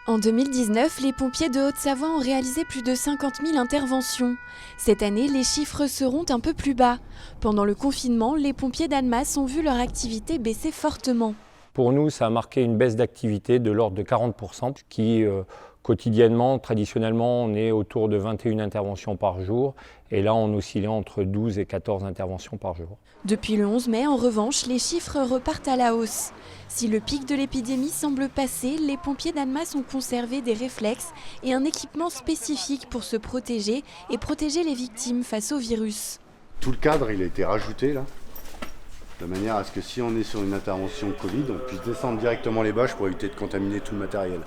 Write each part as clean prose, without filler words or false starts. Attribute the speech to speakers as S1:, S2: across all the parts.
S1: En 2019, les pompiers de Haute-Savoie ont réalisé plus de 50 000 interventions. Cette année, les chiffres seront un peu plus bas. Pendant le confinement, les pompiers d'Annemasse ont vu leur activité baisser fortement.
S2: Pour nous, ça a marqué une baisse d'activité de l'ordre de 40%, qui quotidiennement, traditionnellement, on est autour de 21 interventions par jour. Et là, on oscillait entre 12 et 14 interventions par jour.
S1: Depuis le 11 mai, en revanche, les chiffres repartent à la hausse. Si le pic de l'épidémie semble passé, les pompiers d'Annemasse ont conservé des réflexes et un équipement spécifique pour se protéger et protéger les victimes face au virus.
S3: Tout le cadre, il a été rajouté là, de manière à ce que si on est sur une intervention Covid, on puisse descendre directement les bâches pour éviter de contaminer tout le matériel.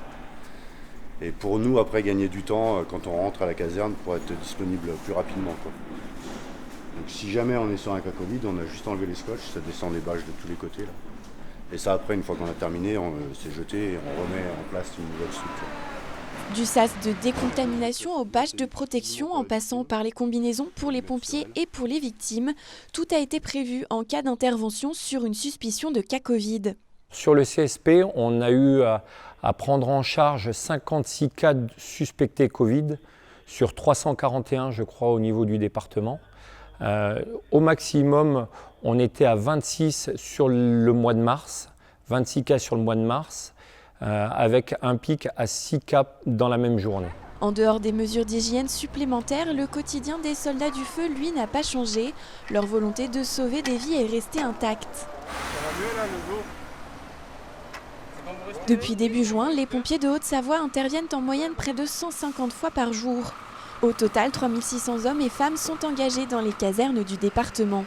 S3: Et pour nous, après, gagner du temps quand on rentre à la caserne pour être disponible plus rapidement, quoi. Donc si jamais on est sur un cas Covid, on a juste enlevé les scotch, ça descend les bâches de tous les côtés là. Et ça, après, une fois qu'on a terminé, c'est jeté et on remet en place une nouvelle structure.
S1: Du sas de décontamination aux bâches de protection, en passant par les combinaisons pour les pompiers et pour les victimes, tout a été prévu en cas d'intervention sur une suspicion de cas Covid.
S2: Sur le CSP, on a eu à prendre en charge 56 cas suspectés Covid sur 341, je crois, au niveau du département. Au maximum, on était à 26 sur le mois de mars, 26 cas sur le mois de mars, avec un pic à 6 cas dans la même journée.
S1: En dehors des mesures d'hygiène supplémentaires, le quotidien des soldats du feu, lui, n'a pas changé. Leur volonté de sauver des vies est restée intacte.
S4: Ça va mieux là, le dos?
S1: Depuis début juin, les pompiers de Haute-Savoie interviennent en moyenne près de 150 fois par jour. Au total, 3600 hommes et femmes sont engagés dans les casernes du département.